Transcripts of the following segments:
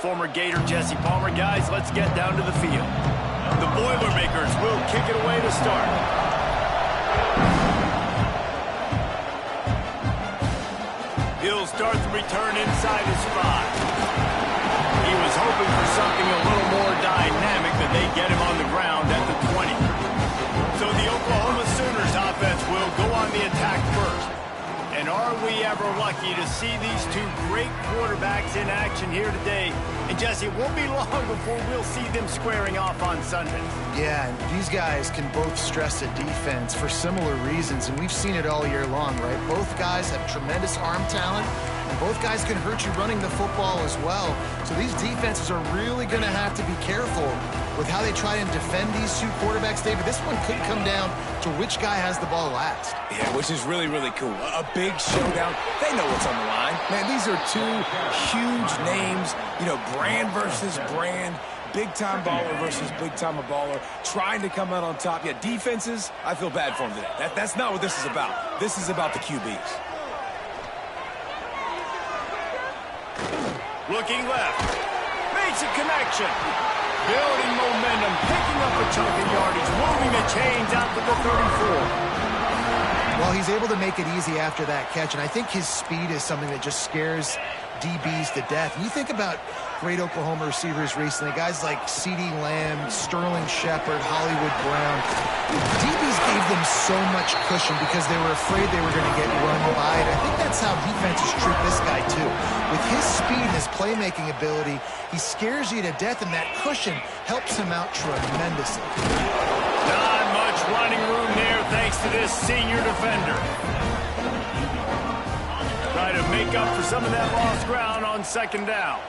former Gator Jesse Palmer. Guys, let's get down to the field. The Boilermakers will kick it away to start. He'll start the return inside his 5. He was hoping for something a little more dynamic, but they get him on the ground at the 20. So the Oklahoma Sooners offense will go on the attack first. And are we ever lucky to see these two great quarterbacks in action here today? And Jesse, it won't be long before we'll see them squaring off on Sunday. Yeah, and these guys can both stress a defense for similar reasons, and we've seen it all year long, right? Both guys have tremendous arm talent, and both guys can hurt you running the football as well. So these defenses are really going to have to be careful with how they try and defend these two quarterbacks, David. This one could come down to which guy has the ball last. Yeah, which is really, really cool. A big showdown. They know what's on the line. Man, these are two huge names, you know, brand versus brand, big-time baller versus big-time baller, trying to come out on top. Yeah, defenses, I feel bad for them today. That's not what this is about. This is about the QBs. Looking left. Makes a connection. Building momentum, picking up a chunk of yardage, moving the chains out to the 34. Well, he's able to make it easy after that catch, and I think his speed is something that just scares DBs to death. And you think about great Oklahoma receivers recently, guys like CeeDee Lamb, Sterling Shepard, Hollywood Brown. DBs gave them so much cushion because they were afraid they were going to get run by. And I think that's how defenses treat this guy, too. With his speed and his playmaking ability, he scares you to death, and that cushion helps him out tremendously. Not much running room there thanks to this senior defender. Try to make up for some of that lost ground on second down.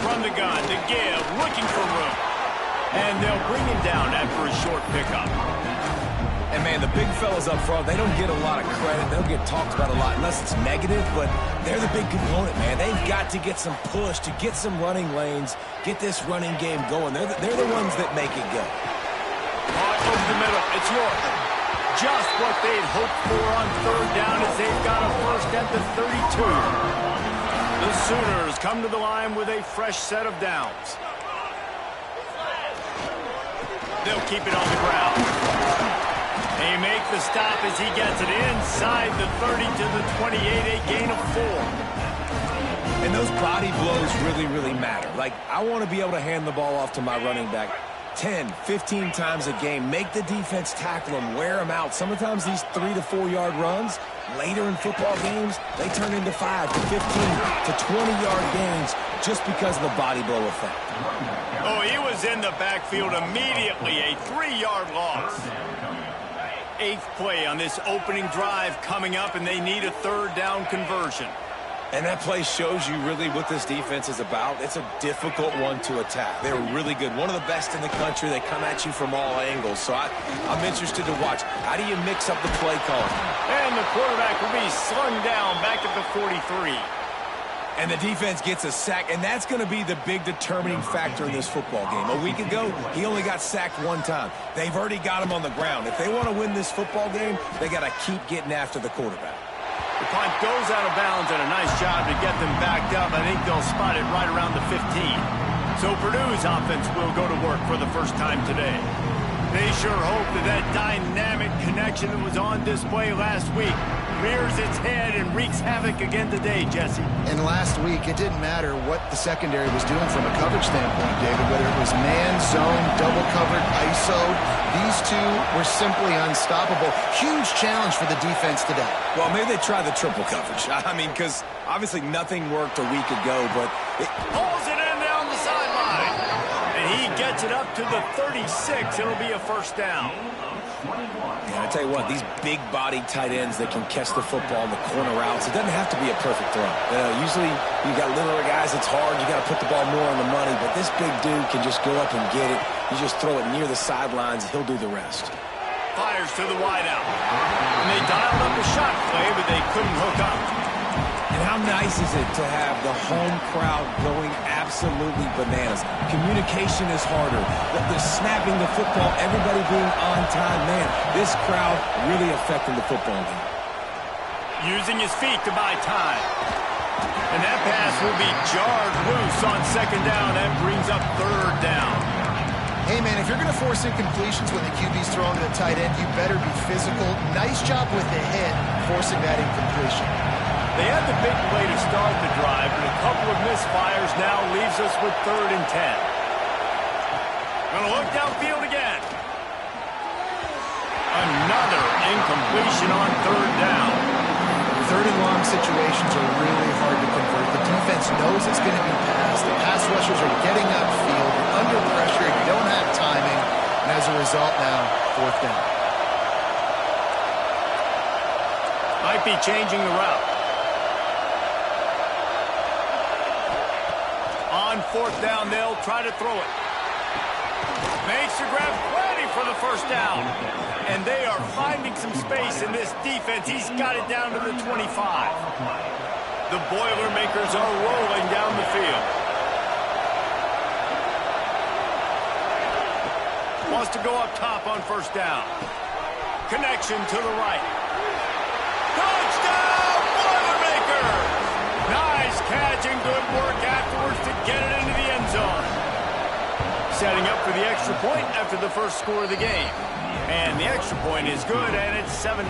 From the gun to give, looking for room. And they'll bring him down after a short pickup. And, man, the big fellas up front, they don't get a lot of credit. They don't get talked about a lot unless it's negative, but they're the big component, man. They've got to get some push, to get some running lanes, get this running game going. They're the ones that make it go. Over the middle, it's York. Just what they'd hoped for on third down as they've got a first at the 32. The Sooners come to the line with a fresh set of downs. They'll keep it on the ground. They make the stop as he gets it inside the 30 to the 28, a gain of 4. And those body blows really, really matter. Like, I want to be able to hand the ball off to my running back 10, 15 times a game. Make the defense tackle them, wear them out. Sometimes these 3 to 4 yard runs, later in football games, they turn into 5 to 15 to 20-yard gains just because of the body blow effect. Oh, he was in the backfield immediately, a 3-yard loss. 8th play on this opening drive coming up, and they need a third down conversion. And that play shows you really what this defense is about. It's a difficult one to attack. They're really good. One of the best in the country. They come at you from all angles. So I'm interested to watch. How do you mix up the play calling? And the quarterback will be slung down back at the 43. And the defense gets a sack, and that's going to be the big determining factor in this football game. A week ago, he only got sacked 1 time. They've already got him on the ground. If they want to win this football game, they got to keep getting after the quarterback. The punt goes out of bounds, and a nice job to get them backed up. I think they'll spot it right around the 15. So Purdue's offense will go to work for the first time today. They sure hope that dynamic connection that was on display last week rears its head and wreaks havoc again today, Jesse. And last week, it didn't matter what the secondary was doing from a coverage standpoint, David, whether it was man, zone, double covered, ISO. These two were simply unstoppable. Huge challenge for the defense today. Well, maybe they try the triple coverage. I mean, because obviously nothing worked a week ago, but pulls it in down the sideline. And he gets it up to the 36. It'll be a first down. Yeah, I tell you what, these big-bodied tight ends that can catch the football in the corner routes, it doesn't have to be a perfect throw. Usually you got littler guys, it's hard. You got to put the ball more on the money, but this big dude can just go up and get it. You just throw it near the sidelines, he'll do the rest. Fires to the wideout. And they dialed up a shot play, but they couldn't hook up. And how nice is it to have the home crowd going absolutely bananas? Communication is harder. The snapping the football, everybody being on time. Man, this crowd really affecting the football game. using his feet to buy time. And that pass will be jarred loose on second down. That brings up third down. Hey, man, if you're going to force incompletions when the QB's throwing to the tight end, you better be physical. Nice job with the hit, forcing that incompletion. They had the big play to start the drive, but a couple of misfires now leaves us with 3rd and 10. Going to look downfield again. Another incompletion on 3rd down. 3rd and long situations are really hard to convert. The defense knows it's going to be passed. The pass rushers are getting upfield. You're under pressure. You don't have timing. And as a result now, 4th down. Might be changing the route. On 4th down, they'll try to throw it. Makes the grab, ready for the 1st down. And they are finding some space in this defense. He's got it down to the 25. The Boilermakers are rolling down the field. Wants to go up top on 1st down. Connection to the right. Touchdown, Boilermakers! Nice catch and good work afterwards to get it into the end zone. Setting up for the extra point after the first score of the game. And the extra point is good, and it's 7-0.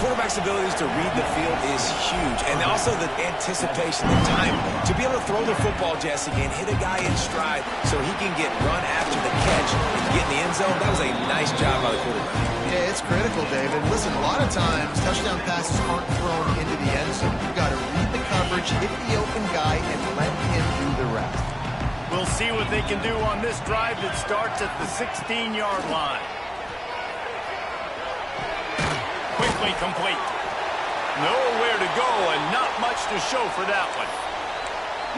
Quarterback's abilities to read the field is huge, and also the anticipation, the time to be able to throw the football, Jesse, and hit a guy in stride so he can get run after the catch and get in the end zone. That was a nice job by the quarterback. Yeah, it's critical, David. Listen, a lot of times, touchdown passes aren't thrown into the end zone. You've got to read the coverage, hit the open guy, and let him do the rest. We'll see what they can do on this drive that starts at the 16-yard line. Quickly complete. Nowhere to go and not much to show for that one.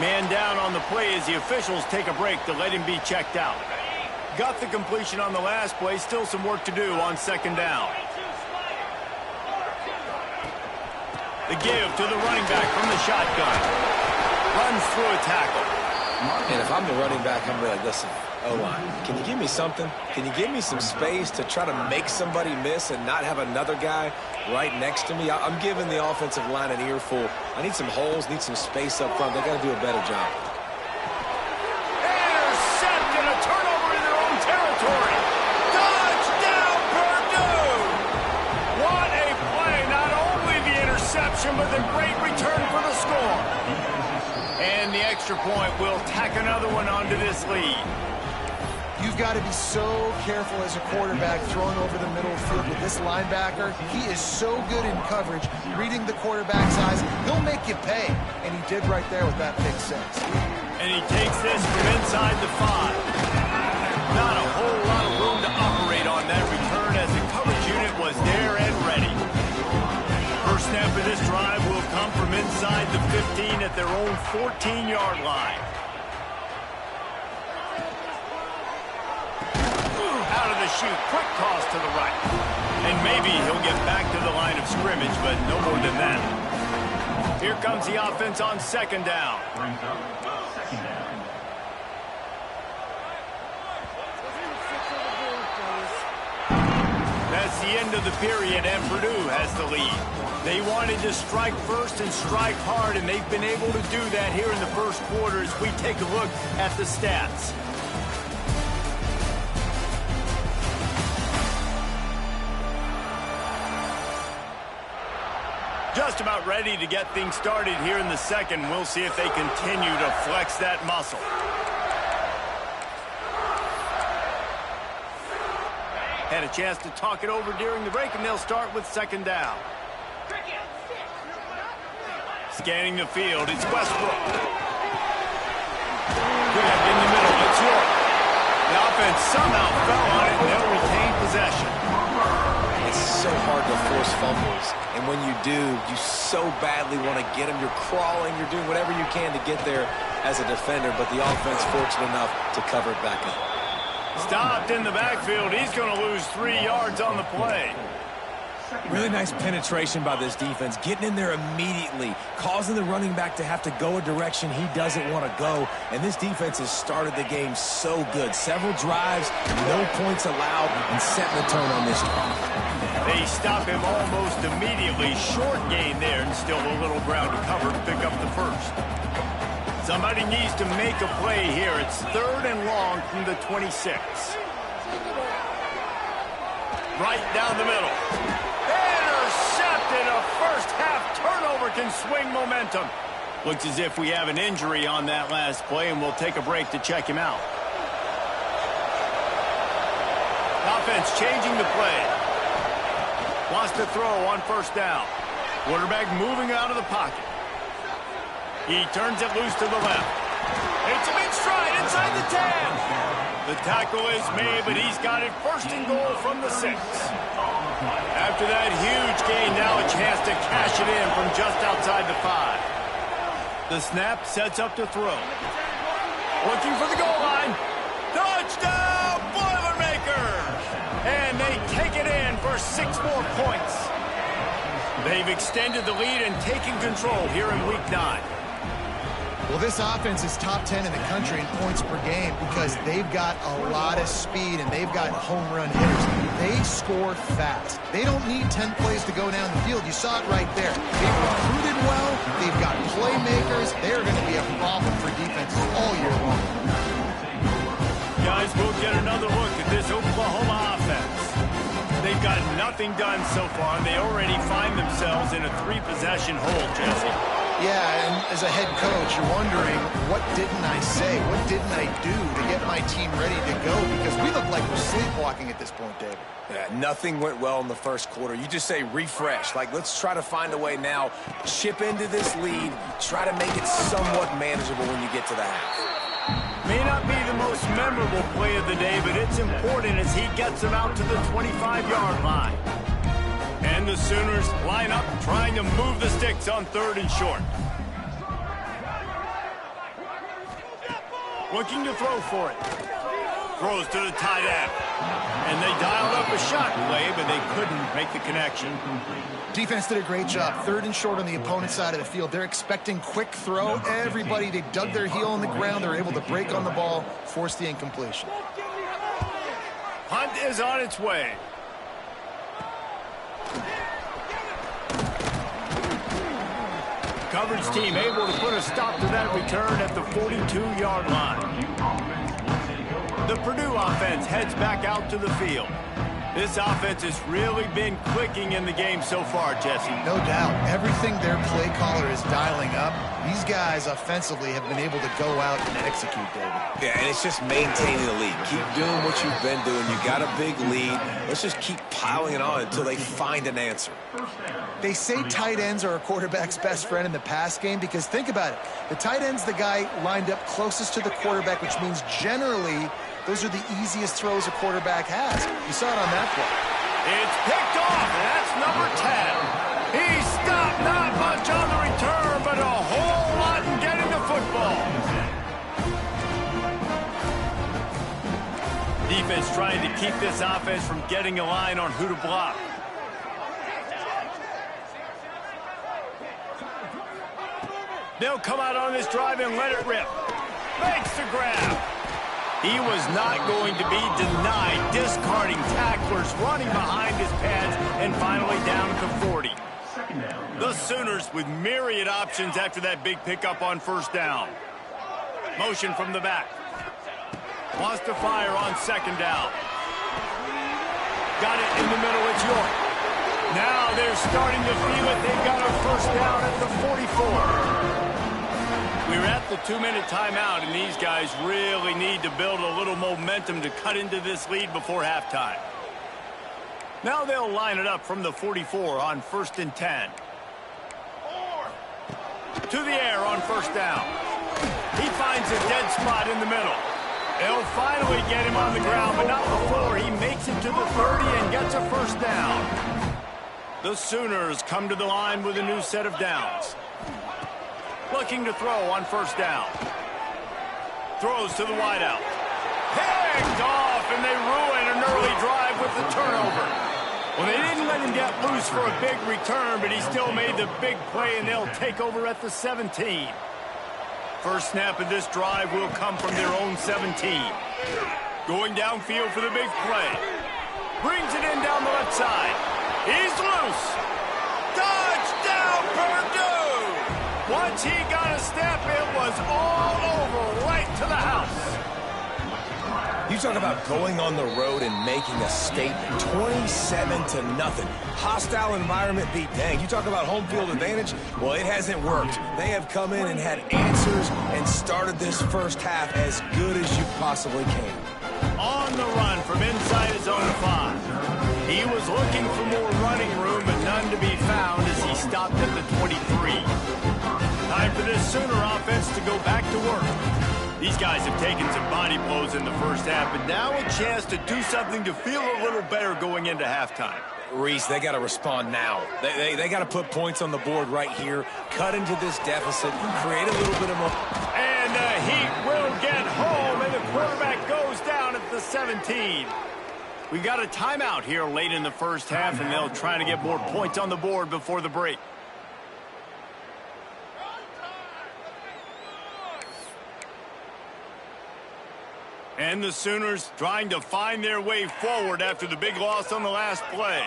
Man down on the play as the officials take a break to let him be checked out. Got the completion on the last play. Still some work to do on 2nd down. The give to the running back from the shotgun. Runs through a tackle. And if I'm the running back, I'm really like, listen, O-line, can you give me something? Can you give me some space to try to make somebody miss and not have another guy right next to me? I'm giving the offensive line an earful. I need some holes, need some space up front. They got to do a better job. Intercepted, a turnover in their own territory. Touchdown, Purdue! What a play. Not only the interception, but the great return for the score. And the extra point will tack another one onto this lead. You've got to be so careful as a quarterback throwing over the middle field with this linebacker. He is so good in coverage, reading the quarterback's eyes. He'll make you pay, and he did right there with that pick 6. And he takes this from inside the 5. Not a whole lot of room to operate on that return as the coverage unit was there and ready. First snap of this drive will come from inside the 15 at their own 14-yard line. Out of the chute, quick toss to the right. And maybe he'll get back to the line of scrimmage, but no more than that. Here comes the offense on 2nd down. That's the end of the period, and Purdue has the lead. They wanted to strike first and strike hard, and they've been able to do that here in the first quarter as we take a look at the stats. Just about ready to get things started here in the second. We'll see if they continue to flex that muscle. Had a chance to talk it over during the break, and they'll start with 2nd down. Scanning the field, it's Westbrook. Good in the middle, it's York. The offense somehow fell on it, and they'll retain possession. It's so hard to force fumbles, and when you do, you so badly want to get them. You're crawling, you're doing whatever you can to get there as a defender, but the offense fortunate enough to cover it back up. Stopped in the backfield. He's going to lose 3 yards on the play. Really nice penetration by this defense, getting in there immediately, causing the running back to have to go a direction he doesn't want to go, and this defense has started the game so good. Several drives, no points allowed, and setting the tone on this drive. They stop him almost immediately. Short gain there, and still a little ground to cover to pick up the first. Somebody needs to make a play here. It's 3rd and long from the 26. Right down the middle. Intercepted. A first-half turnover can swing momentum. Looks as if we have an injury on that last play, and we'll take a break to check him out. Offense changing the play. Wants to throw on first down. Quarterback moving out of the pocket. He turns it loose to the left. It's a big stride inside the 10. The tackle is made, but he's got it 1st and goal from the 6. After that huge gain, now a chance to cash it in from just outside the 5. The snap sets up to throw. Looking for the goal line. Touchdown, Boilermakers! And they take it in for 6 more points. They've extended the lead and taken control here in Week 9. Well, this offense is top 10 in the country in points per game because they've got a lot of speed and they've got home run hitters. They score fast. They don't need 10 plays to go down the field. You saw it right there. They've recruited well. They've got playmakers. They're going to be a problem for defenses all year long. Guys, we'll get another look at this Oklahoma offense. They've got nothing done so far, and they already find themselves in a 3-possession hole, Jesse. Yeah, and as a head coach, you're wondering, what didn't I say? What didn't I do to get my team ready to go? Because we look like we're sleepwalking at this point, David. Yeah, nothing went well in the first quarter. You just say refresh. Like, let's try to find a way now, chip into this lead, try to make it somewhat manageable when you get to the half. May not be the most memorable play of the day, but it's important as he gets them out to the 25-yard line. And the Sooners line up trying to move the sticks on 3rd and short. Looking to throw for it. Throws to the tight end. And they dialed up a shot play, but they couldn't make the connection. Defense did a great job. 3rd and short on the opponent's side of the field. They're expecting quick throw. Everybody, they dug their heel on the ground. They're able to break on the ball, force the incompletion. Hunt is on its way. Coverage team able to put a stop to that return at the 42-yard line. The Purdue offense heads back out to the field. This offense has really been clicking in the game so far, Jesse. No doubt. Everything their play caller is dialing up, these guys offensively have been able to go out and execute, David. Yeah, and it's just maintaining the lead. Keep doing what you've been doing. You got a big lead. Let's just keep piling it on until they find an answer. They say tight ends are a quarterback's best friend in the pass game because think about it. The tight end's the guy lined up closest to the quarterback, which means generally those are the easiest throws a quarterback has. You saw it on that play. It's picked off, and that's number 10. He stopped not much on the return, but a whole lot in getting the football. Defense trying to keep this offense from getting a line on who to block. They'll come out on this drive and let it rip. Makes the grab. He was not going to be denied, discarding tacklers, running behind his pads, and finally down at the 40. The Sooners with myriad options after that big pickup on 1st down. Motion from the back. Wants to fire on 2nd down. Got it in the middle, it's York. Now they're starting to feel it. They've got a 1st down at the 44. We're at the 2-minute timeout, and these guys really need to build a little momentum to cut into this lead before halftime. Now they'll line it up from the 44 on 1st and 10. To the air on 1st down. He finds a dead spot in the middle. They'll finally get him on the ground, but not before he makes it to the 30 and gets a 1st down. The Sooners come to the line with a new set of downs. Looking to throw on 1st down. Throws to the wideout. Picked off, and they ruin an early drive with the turnover. Well, they didn't let him get loose for a big return, but he still made the big play, and they'll take over at the 17. First snap of this drive will come from their own 17. Going downfield for the big play. Brings it in down the left side. He's loose. Touchdown, Purdue! Once he got a step, it was all over right to the house. You talk about going on the road and making a statement. 27-0. Hostile environment beat. Dang, you talk about home field advantage? Well, it hasn't worked. They have come in and had answers and started this first half as good as you possibly can. On the run from inside his own 5. He was looking for more running room, but none to be found as he stopped at the 23. Time for this Sooner offense to go back to work. These guys have taken some body blows in the first half, but now a chance to do something to feel a little better going into halftime. Reese, they got to respond now. They got to put points on the board right here, cut into this deficit, create a little bit of more. And the Heat will get home, and the quarterback goes down at the 17. We've got a timeout here late in the first half, and they'll try to get more points on the board before the break. And the Sooners trying to find their way forward after the big loss on the last play.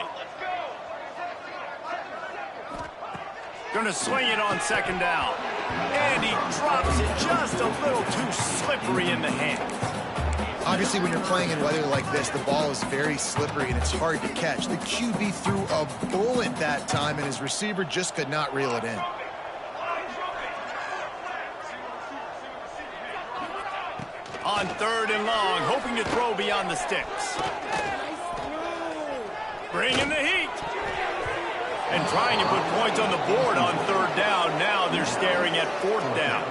Going to sling it on second down. And he drops it just a little too slippery in the hands. Obviously, when you're playing in weather like this, the ball is very slippery and it's hard to catch. The QB threw a bullet that time, and his receiver just could not reel it in. On 3rd and long, hoping to throw beyond the sticks. Bringing the heat. And trying to put points on the board on 3rd down. Now they're staring at 4th down.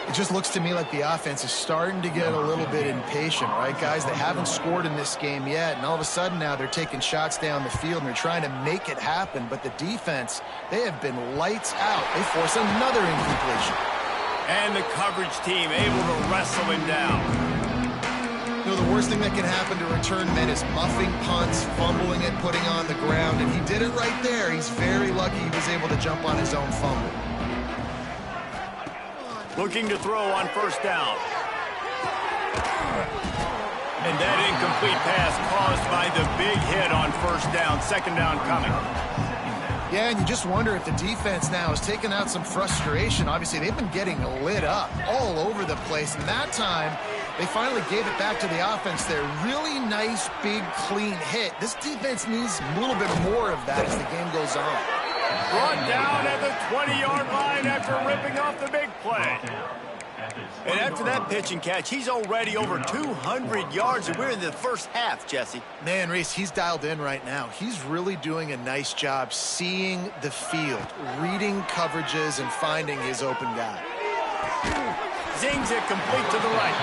It just looks to me like the offense is starting to get a little bit impatient, right, guys? They haven't scored in this game yet, and all of a sudden now they're taking shots down the field and they're trying to make it happen. But the defense, they have been lights out. They force another incompletion. And the coverage team able to wrestle him down. You know, the worst thing that can happen to return men is muffing punts, fumbling it, putting on the ground, and he did it right there. He's very lucky he was able to jump on his own fumble. Looking to throw on 1st down. And that incomplete pass caused by the big hit on 1st down. 2nd down coming. Yeah, and you just wonder if the defense now is taking out some frustration. Obviously, they've been getting lit up all over the place, and that time they finally gave it back to the offense there. Really nice, big, clean hit. This defense needs a little bit more of that as the game goes on. Brought down at the 20-yard line after ripping off the big play. And after that pitch and catch, he's already over 200 yards, and we're in the first half, Jesse. Man, Reese, he's dialed in right now. He's really doing a nice job seeing the field, reading coverages, and finding his open guy. Zings it complete to the right.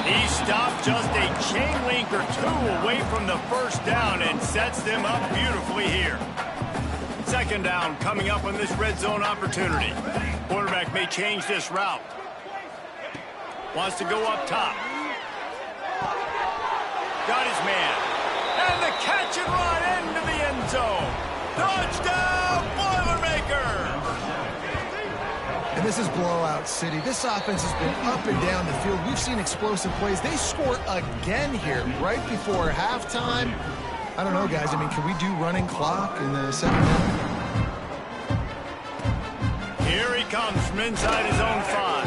He stopped just a chain link or two away from the 1st down and sets them up beautifully here. 2nd down coming up on this red zone opportunity. Quarterback may change this route. Wants to go up top. Got his man. And the catch and run into the end zone. Touchdown, Boilermaker! And this is blowout city. This offense has been up and down the field. We've seen explosive plays. They score again here right before halftime. I don't know, guys. I mean, can we do running clock in the 2nd half? Here he comes from inside his own 5.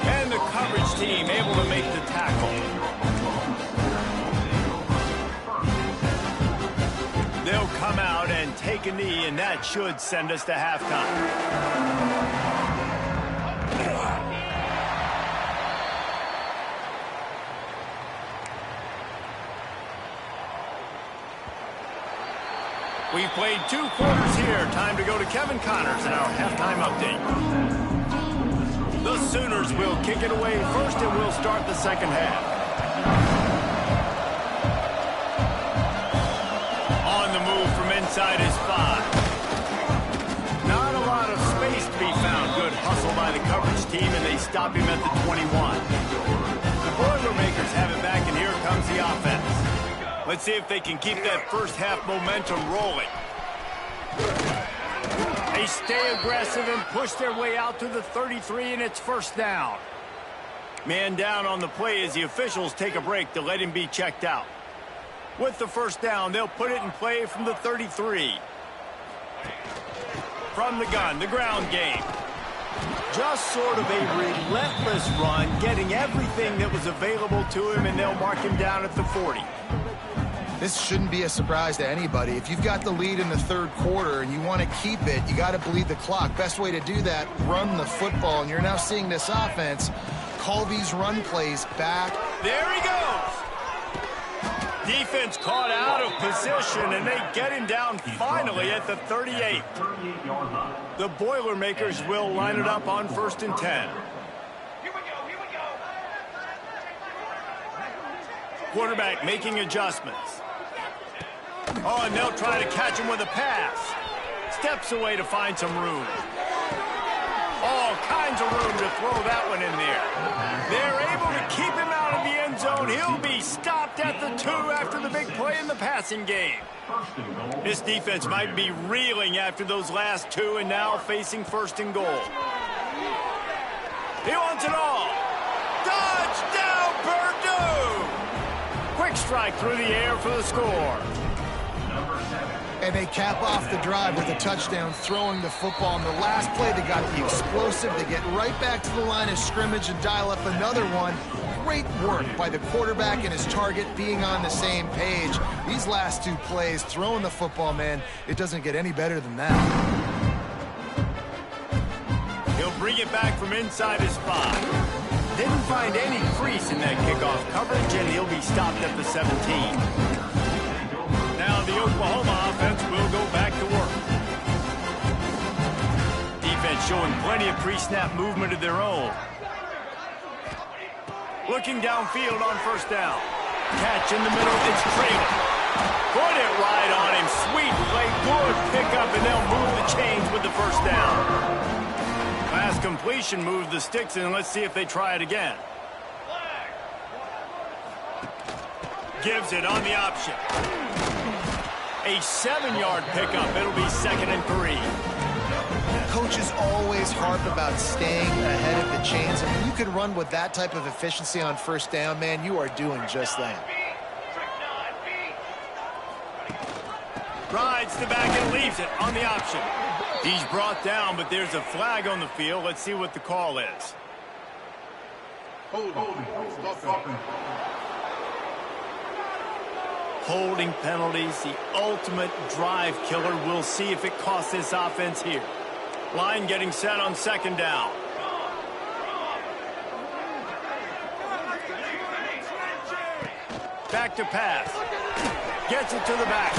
And the coverage team able to make the tackle. They'll come out and take a knee, and that should send us to halftime. We've played 2 quarters here. Time to go to Kevin Connors in our halftime update. The Sooners will kick it away first, and we'll start the 2nd half. On the move from inside his 5. Not a lot of space to be found. Good hustle by the coverage team, and they stop him at the 21. The Boilermakers have it back, and here comes the offense. Let's see if they can keep that first half momentum rolling. They stay aggressive and push their way out to the 33, and it's 1st down. Man down on the play as the officials take a break to let him be checked out. With the first down, they'll put it in play from the 33. From the gun, the ground game. Just sort of a relentless run, getting everything that was available to him, and they'll mark him down at the 40. This shouldn't be a surprise to anybody. If you've got the lead in the third quarter and you want to keep it, you got to bleed the clock. Best way to do that, run the football. And you're now seeing this offense call these run plays back. There he goes. Defense caught out of position, and they get him down finally at the 38. The Boilermakers will line it up on 1st and 10. Quarterback making adjustments. Oh, and they'll try to catch him with a pass. Steps away to find some room. All kinds of room to throw that one in there. They're able to keep him out of the end zone. He'll be stopped at the 2 after the big play in the passing game. This defense might be reeling after those last 2 and now facing 1st and goal. He wants it all. Touchdown, Purdue! Quick strike through the air for the score. And they cap off the drive with a touchdown, throwing the football. On the last play, they got the explosive. They get right back to the line of scrimmage and dial up another one. Great work by the quarterback and his target being on the same page. These last 2 plays, throwing the football, man, it doesn't get any better than that. He'll bring it back from inside his spot. Didn't find any crease in that kickoff coverage, and he'll be stopped at the 17. Now the Oklahoma offense will go back to work. Defense showing plenty of pre-snap movement of their own. Looking downfield on 1st down. Catch in the middle, it's Traylor. Put it right on him. Sweet play, good pickup, and they'll move the chains with the 1st down. Last completion moved the sticks, and let's see if they try it again. Gives it on the option. A 7-yard pickup. It'll be 2nd and 3. Coaches always harp about staying ahead of the chains. And when you can run with that type of efficiency on 1st down, man, you are doing just that. Rides the back and leaves it on the option. He's brought down, but there's a flag on the field. Let's see what the call is. Holding penalties, the ultimate drive killer. We'll see if it costs this offense here. Line getting set on 2nd down. Back to pass. Gets it to the back.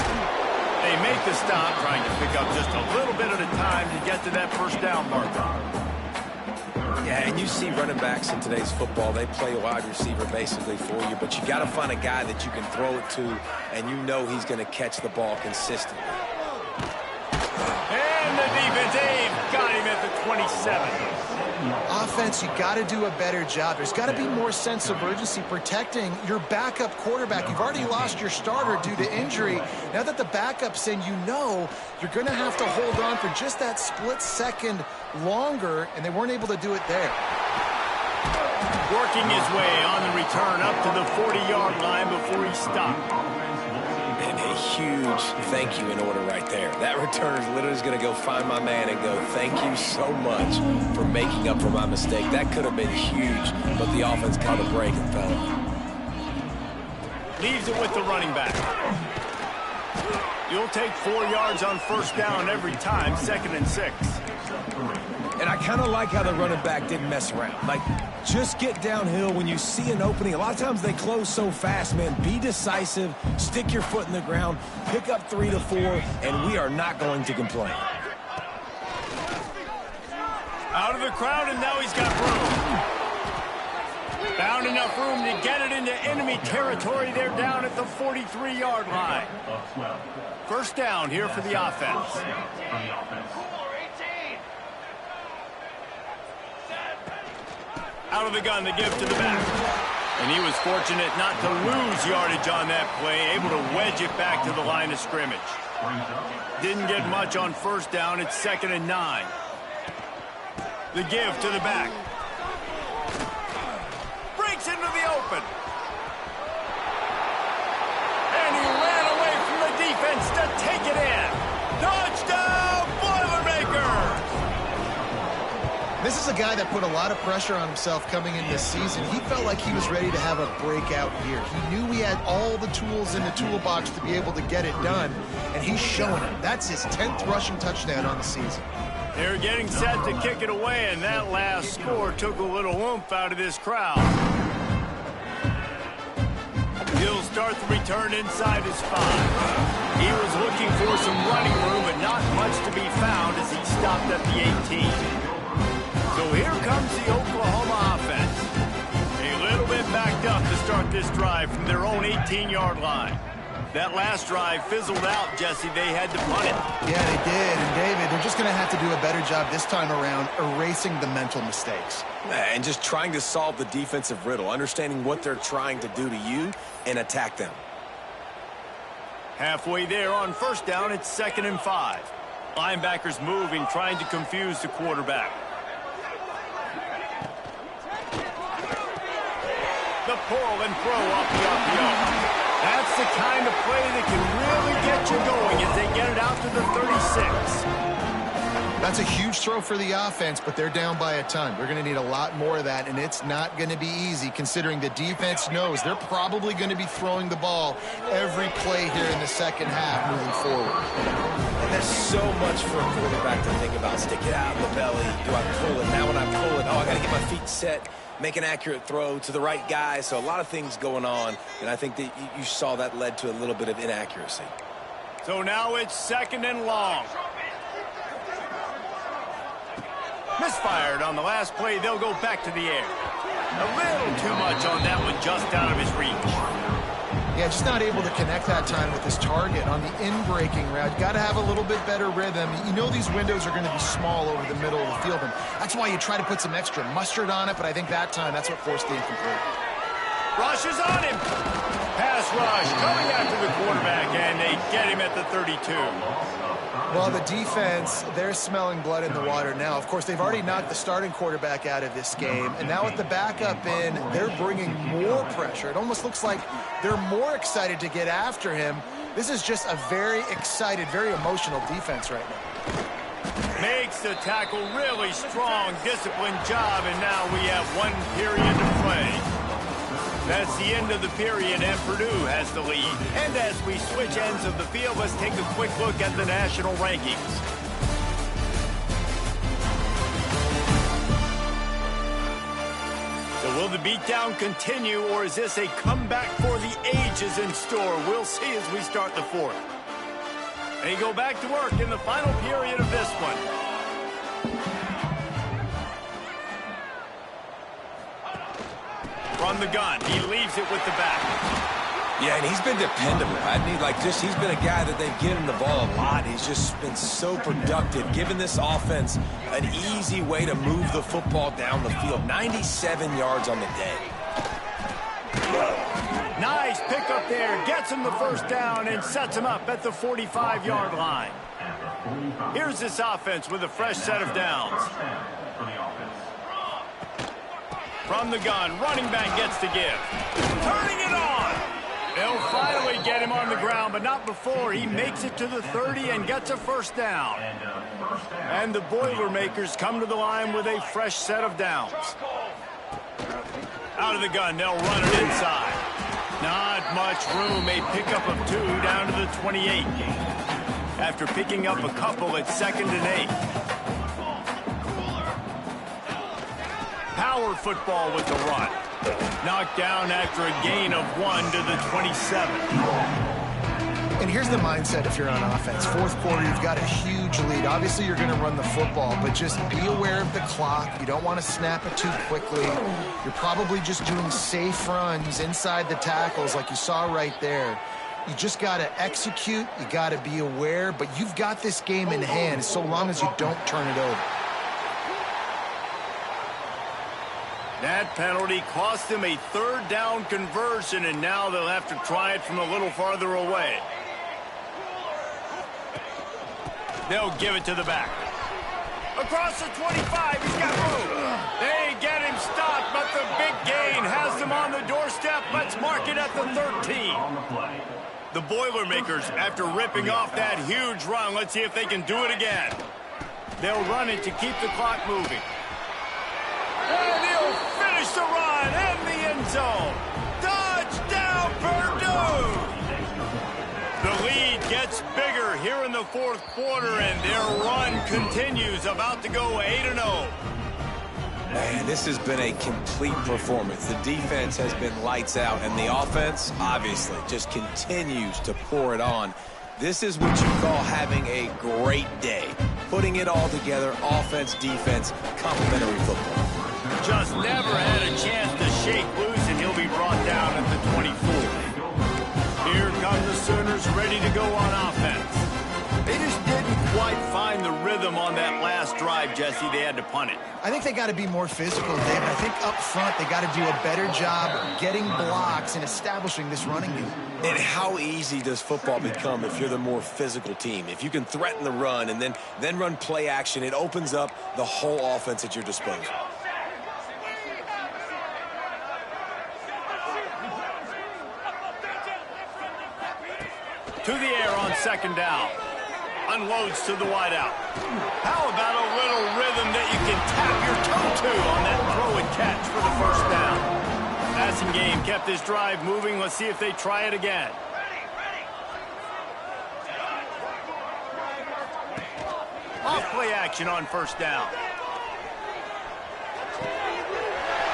They make the stop, trying to pick up just a little bit at a time to get to that 1st down marker. Yeah, and you see running backs in today's football, they play wide receiver basically for you, but you got to find a guy that you can throw it to, and you know he's going to catch the ball consistently. And the defense, they've got him at the 27. Offense, you got to do a better job. There's got to be more sense of urgency protecting your backup quarterback. You've already lost your starter due to injury. Now that the backup's in, you know you're going to have to hold on for just that split second longer, and they weren't able to do it there. Working his way on the return up to the 40-yard line before he stopped. And a huge thank you in order right there. That returner is literally going to go find my man and go, thank you so much for making up for my mistake. That could have been huge, but the offense caught a break and fell on. Leaves it with the running back. You'll take 4 yards on 1st down every time, 2nd and 6. And I kind of like how the running back didn't mess around. Like, just get downhill when you see an opening. A lot of times they close so fast, man. Be decisive, stick your foot in the ground, pick up 3 to 4, and we are not going to complain. Out of the crowd, and now he's got room. Found enough room to get it into enemy territory. They're down at the 43-yard line. 1st down here for the offense. Out of the gun, the give to the back. And he was fortunate not to lose yardage on that play, able to wedge it back to the line of scrimmage. Didn't get much on 1st down. It's 2nd and 9. The give to the back. Breaks into the open. And he defense to take it in. Touchdown, Boilermakers! This is a guy that put a lot of pressure on himself coming in this season. He felt like he was ready to have a breakout year. He knew he had all the tools in the toolbox to be able to get it done, and he's showing it. That's his 10th rushing touchdown on the season. They're getting set to kick it away, and that last score took a little oomph out of this crowd. He'll start the return inside his 5. He was looking for some running room, but not much to be found as he stopped at the 18. So here comes the Oklahoma offense. A little bit backed up to start this drive from their own 18-yard line. That last drive fizzled out, Jesse. They had to punt it. Yeah, they did. And, David, they're just going to have to do a better job this time around erasing the mental mistakes. And just trying to solve the defensive riddle, understanding what they're trying to do to you and attack them. Halfway there on first down, it's 2nd and 5. Linebackers moving, trying to confuse the quarterback. The pull and throw off the RPO. That's the kind of play that can really get you going as they get it out to the 36. That's a huge throw for the offense, but they're down by a ton. We're going to need a lot more of that, and it's not going to be easy considering the defense knows they're probably going to be throwing the ball every play here in the second half moving forward. And there's so much for a quarterback to think about. Stick it out in the belly. Do I pull it? Now when I pull it, I got to get my feet set. Make an accurate throw to the right guy. So a lot of things going on, and I think that you saw that led to a little bit of inaccuracy. So now it's 2nd and long. Misfired on the last play. They'll go back to the air. A little too much on that one, just out of his reach. Yeah, just not able to connect that time with his target on the in-breaking route. Got to have a little bit better rhythm. You know these windows are going to be small over the middle of the field, and that's why you try to put some extra mustard on it, but I think that time that's what forced the incomplete. Rush is on him. Pass rush coming after the quarterback, and they get him at the 32. Well, the defense, they're smelling blood in the water now. Of course, they've already knocked the starting quarterback out of this game, and now with the backup in, they're bringing more pressure. It almost looks like they're more excited to get after him. This is just a very excited, very emotional defense right now. Makes the tackle really strong, disciplined job, and now we have 1 period to play. That's the end of the period, and Purdue has the lead. And as we switch ends of the field, let's take a quick look at the national rankings. So will the beatdown continue, or is this a comeback for the ages in store? We'll see as we start the 4th. They go back to work in the final period of this one. From the gun, he leaves it with the back. Yeah, and he's been dependable. He's been a guy that they've given the ball a lot. He's just been so productive, giving this offense an easy way to move the football down the field. 97 yards on the day. Nice pickup there. Gets him the first down and sets him up at the 45-yard line. Here's this offense with a fresh set of downs. From the gun, running back gets to give. Turning it on. They'll finally get him on the ground, but not before he makes it to the 30 and gets a first down. And the Boilermakers come to the line with a fresh set of downs. Out of the gun, they'll run it inside. Not much room, a pickup of 2 down to the 28. After picking up a couple, it's 2nd and 8. Power football with the run. Knocked down after a gain of 1 to the 27. And here's the mindset if you're on offense. 4th quarter, you've got a huge lead. Obviously, you're going to run the football, but just be aware of the clock. You don't want to snap it too quickly. You're probably just doing safe runs inside the tackles like you saw right there. You just got to execute. You got to be aware, but you've got this game in hand so long as you don't turn it over. That penalty cost them a 3rd down conversion, and now they'll have to try it from a little farther away. They'll give it to the back. Across the 25, he's got room. They get him stopped, but the big gain has them on the doorstep. Let's mark it at the 13. The Boilermakers, after ripping off that huge run, let's see if they can do it again. They'll run it to keep the clock moving. And he'll finish the run in the end zone. Touchdown, Purdue! The lead gets bigger here in the fourth quarter, and their run continues, about to go 8-0. Man, this has been a complete performance. The defense has been lights out, and the offense, obviously, just continues to pour it on. This is what you call having a great day. Putting it all together, offense, defense, complementary football. Just never had a chance to shake loose, and he'll be brought down at the 24. Here come the Sooners ready to go on offense. They just didn't quite find the rhythm on that last drive, Jesse. They had to punt it. I think they got to be more physical, David. I think up front they got to do a better job getting blocks and establishing this running game. And how easy does football become if you're the more physical team? If you can threaten the run and then run play action, it opens up the whole offense at your disposal. To the air on second down. Unloads to the wideout. How about a little rhythm that you can tap your toe to on that throw and catch for the first down? Passing game kept this drive moving. Let's see if they try it again. Off play action on first down.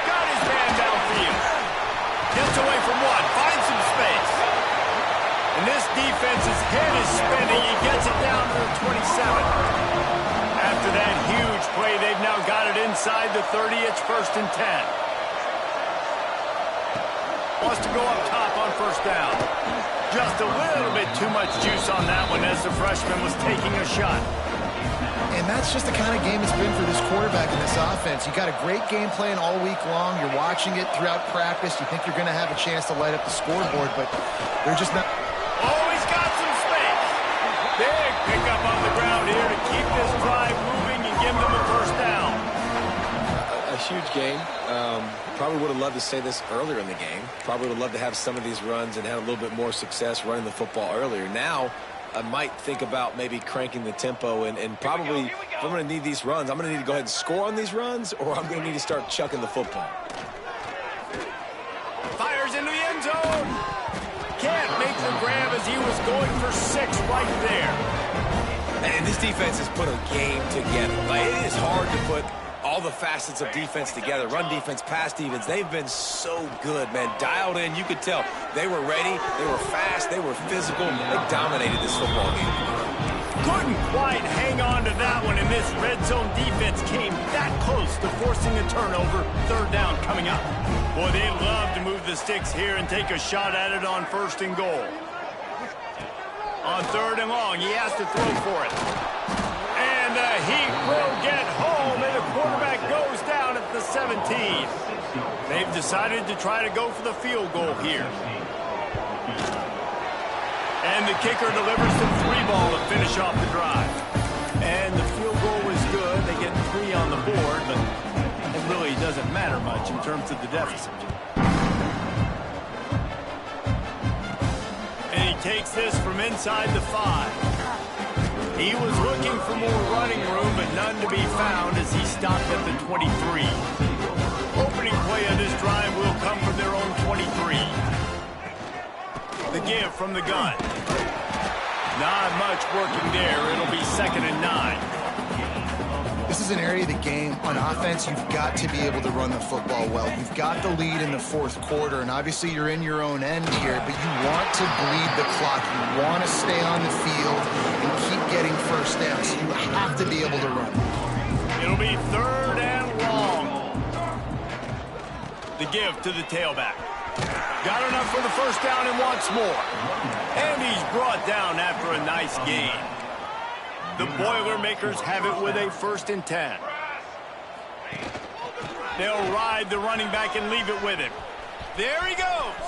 Got his man downfield. Gets away from one. Finds some space. And this defense's head is spinning. He gets it down to the 27. After that huge play, they've now got it inside the 30. It's 1st and 10. Wants to go up top on first down. Just a little bit too much juice on that one as the freshman was taking a shot. And that's just the kind of game it's been for this quarterback in this offense. You got a great game plan all week long. You're watching it throughout practice. You think you're going to have a chance to light up the scoreboard, but they're just not. Oh, he's got some space. Big pickup on the ground here to keep this drive moving and give them a first down. A huge game. Probably would have loved to say this earlier in the game. Probably would have loved to have some of these runs and have a little bit more success running the football earlier. Now, I might think about maybe cranking the tempo and probably, if I'm going to need these runs, I'm going to need to go ahead and score on these runs, or I'm going to need to start chucking the football. Fires into the end zone. Can't make the grab as he was going for 6 right there. And this defense has put a game together. Like, it is hard to put all the facets of defense together. Run defense, pass defense. They've been so good, man. Dialed in. You could tell they were ready. They were fast. They were physical. They dominated this football game. Couldn't quite hang on to that one, and this red zone defense came that close to forcing a turnover. 3rd down coming up. Boy, they love to move the sticks here and take a shot at it on 1st and goal. On 3rd and long, he has to throw for it. And the Heat will get home, and the quarterback goes down at the 17. They've decided to try to go for the field goal here. And the kicker delivers the 3-ball to finish off the drive. And the field goal was good. They get 3 on the board, but it really doesn't matter much in terms of the deficit. And he takes this from inside the 5. He was looking for more running room, but none to be found as he stopped at the 23. Opening play of this drive will come from their own 23. The give from the gun. Not much working there. It'll be 2nd and 9. This is an area of the game. On offense, you've got to be able to run the football well. You've got the lead in the 4th quarter, and obviously you're in your own end here, but you want to bleed the clock. You want to stay on the field and keep getting first downs. So you have to be able to run. It'll be 3rd and long. The give to the tailback. Got enough for the first down and wants more. And he's brought down after a nice gain. The Boilermakers have it with a 1st and 10. They'll ride the running back and leave it with him. There he goes.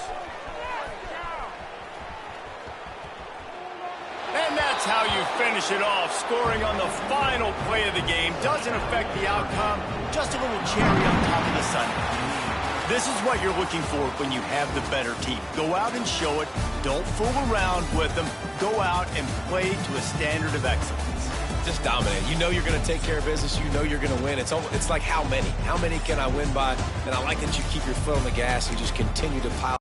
And that's how you finish it off. Scoring on the final play of the game doesn't affect the outcome. Just a little cherry on top of the sundae. This is what you're looking for when you have the better team. Go out and show it. Don't fool around with them. Go out and play to a standard of excellence. Just dominate. You know you're going to take care of business. You know you're going to win. It's like how many? How many can I win by? And I like that you keep your foot on the gas. You just continue to pile